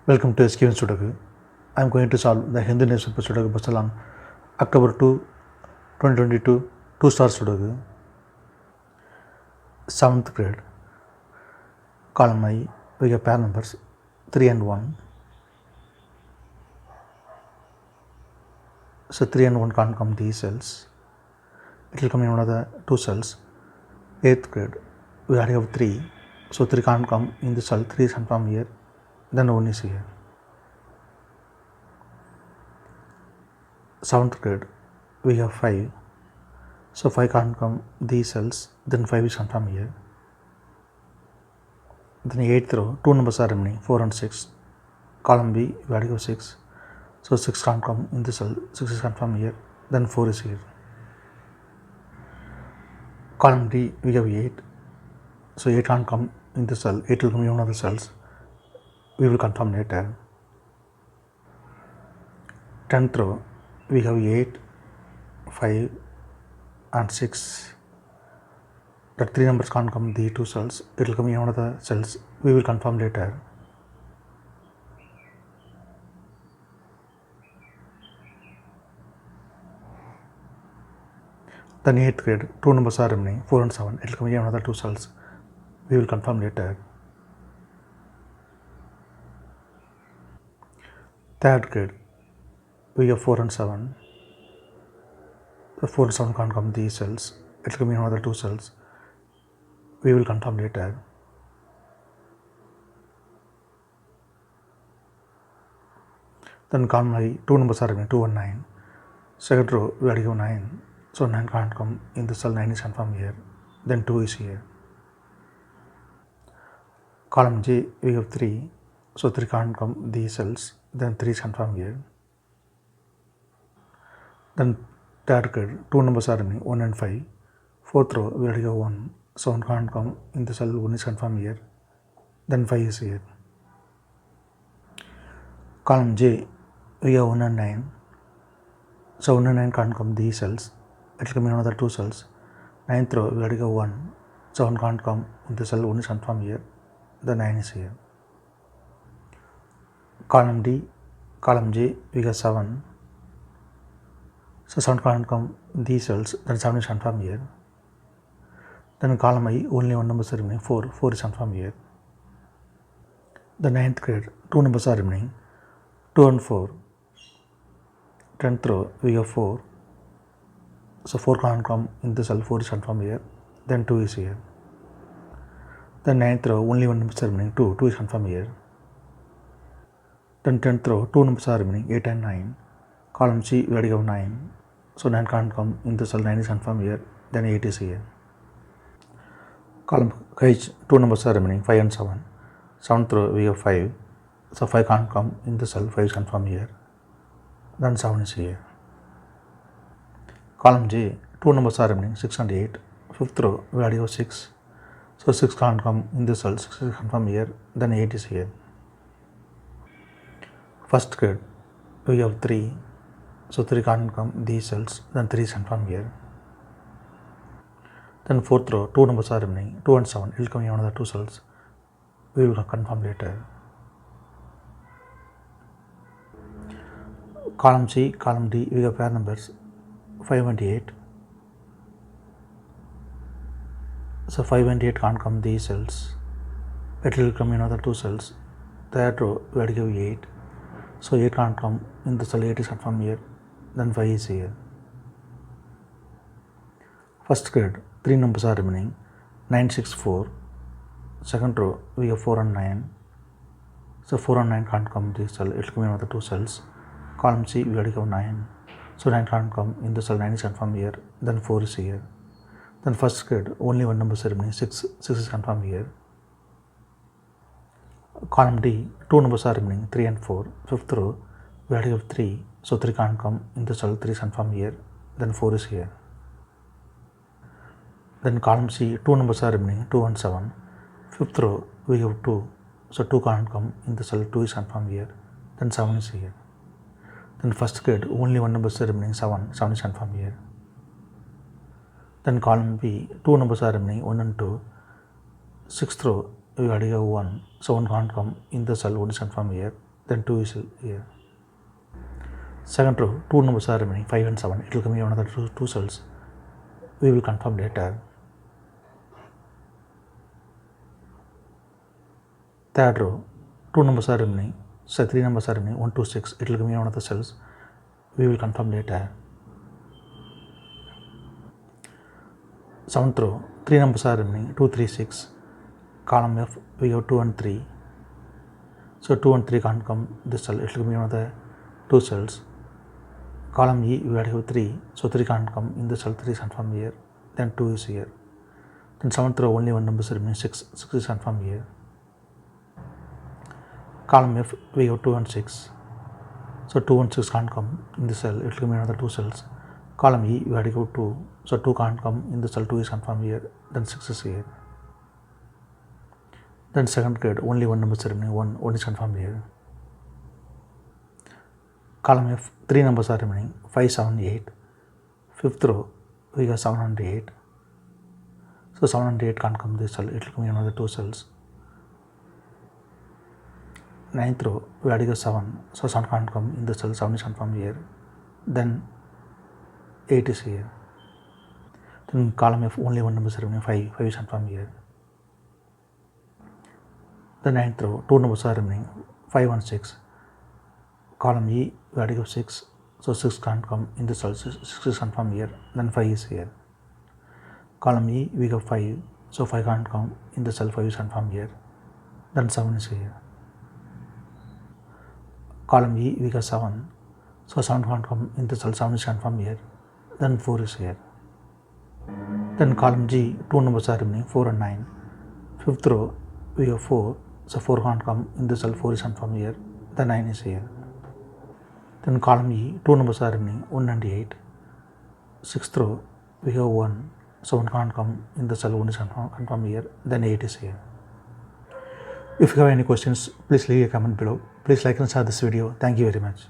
Welcome to SkVm Sudoku. I am going to solve the Hindu newspaper Sudoku puzzle on October 2, 2022, 2-star Sudoku. 7th grade. Column I, we have pair numbers 3 and 1. So 3 and 1 can't come these cells. It will come in one of the 2 cells. 8th grade. We already have 3. So 3 can't come in the cell. 3 is confirmed here. Then 1 is here. 7th grade, we have 5. So 5 can't come these cells. Then 5 is confirmed here. Then 8th row, 2 numbers are remaining, 4 and 6. Column B, we already have 6. So 6 can't come in the cell. 6 is confirmed here. Then 4 is here. Column D, we have 8. So 8 can't come in the cell. 8 will come in one of the cells. We will confirm later. 10th row, we have 8, 5 and 6. That 3 numbers can't come in the 2 cells. It will come in one of the cells. We will confirm later. Then 8th grade, 2 numbers are remaining, 4 and 7. It will come in one of the 2 cells. We will confirm later. 3rd grade, we have 4 and 7. The 4 and 7 can't come in these cells. It will come in one of the 2 cells. We will confirm later. Then column I, 2 numbers are remaining, 2 and 9. Second row, we already have 9. So 9 can't come in the cell. 9 is confirmed here. Then 2 is here. Column J, we have 3. So 3 can't come these cells. Then 3 is confirmed here. Then 3rd grade, 2 numbers are remaining, 1 and 5. 4th row, we already have 1. So 1 can't come in the cell. 1 is confirmed here. Then 5 is here. Column J, we have 1 and 9. So 1 and 9 can't come these cells. It will come in another 2 cells. 9th row, we already have 1. So 1 can't come in the cell. 1 is confirmed here. The 9 is here. Column D, column J, we have 7. So 7 can't come in these cells. Then 7 is confirmed here. Then column I, only 1 number is remaining, 4. 4 is confirmed here. The 9th grade, 2 numbers are remaining, 2 and 4. 10th row, we have 4. So 4 can't come in the cell. 4 is confirmed here. Then 2 is here. The 9th row, only 1 number is remaining, 2. 2 is confirmed here. Then 10th row, 2 numbers are remaining, 8 and 9. Column C, we already have 9. So 9 can't come in the cell. 9 is confirmed here. Then 8 is here. Column H, 2 numbers are remaining, 5 and 7. 7th row, we have 5. So 5 can't come in the cell. 5 is confirmed here. Then 7 is here. Column J, 2 numbers are remaining, 6 and 8. 5th row, we already have 6. So 6 can't come in the cell. 6 is confirmed here. Then 8 is here. 1st grade, we have 3. So 3 can't come these cells. Then 3 is confirmed here. Then 4th row, 2 numbers are remaining, 2 and 7. It will come in one of the 2 cells. We will confirm later. Column C, column D, we have pair numbers 5 and 8. So 5 and 8 can't come these cells. It will come in another 2 cells. 3rd row, we already have 8. So 8 can't come in the cell. 8 is confirmed here. Then 5 is here. 1st grade, 3 numbers are remaining, 9, 6, 4. Second row, we have 4 and 9. So 4 and 9 can't come this cell. It will come in another 2 cells. Column C, we already have 9. So 9 can't come in the cell. 9 is confirmed here. Then 4 is here. Then 1st grade, only 1 number is remaining, 6. 6 is confirmed here. Column D, 2 numbers are remaining, 3 and 4. 5th row, we already have 3. So 3 can't come in the cell. 3 is confirmed here. Then 4 is here. Then column C, 2 numbers are remaining, 2 and 7. 5th row, we have 2. So 2 can't come in the cell. 2 is confirmed here. Then 7 is here. Then 1st grade, only 1 number is remaining, 7. 7 is confirmed here. Then column B, 2 numbers are remaining, 1 and 2. 6th row, we already have 1. So 1 can't come in the cell. 1 is confirmed here. then 2 is here. Second row, 2 numbers are remaining, 5 and 7. It will come here another two cells. We will confirm later. Third row, 2 numbers are remaining, so 3 numbers are remaining, 1, 2, 6. It will come here another cells. We will confirm later. Seventh row, 3 numbers are remaining, 2, 3, 6. Column F, we have 2 and 3. So 2 and 3 can't come this cell. It will come here another 2 cells. Column E, we have 3. So 3 can't come in the cell. 3 is confirmed here. Then 2 is here. Then 7th row, only one number is remaining, 6. 6 is confirmed here. Column F, we have 2 and 6. So 2 and 6 can't come in the cell. It will come in another 2 cells. Column E, we have to go 2. So 2 can't come in the cell. 2 is confirmed here. Then 6 is here. Then second grade, only one number is remaining. 1 is confirmed here. Column F, 3 numbers are remaining, 5, 7, 8. Fifth row, we have 7 and 8. So 7 and 8 can't come this cell. It will come in another 2 cells. Ninth row, we have to go 7. So 7 can't come in the cell. 7 is confirmed here. Then 8 is here. Then column F, only one number is remaining, 5. 5 is confirmed here. The ninth row, 2 numbers are remaining, 5 and 6. Column E, we have to go 6. So 6 can't come in the cell. 6 is confirmed here. Then 5 is here. Column E, we have 5. So 5 can't come in the cell. 5 is confirmed here. Then 7 is here. Column E, we have 7. So 7 can't come in the cell. 7 is confirmed here. Then 4 is here. Then column G, 2 numbers are remaining, 4 and 9. Fifth row, we have 4. So 4 can't come in the cell. 4 is confirmed here. Then 9 is here. Then column E, 2 numbers are remaining, 1 and 8. Sixth row, we have 1. So 1 can't come in the cell. 1 is confirmed here. Then 8 is here. If you have any questions, please leave a comment below. Please like and share this video. Thank you very much.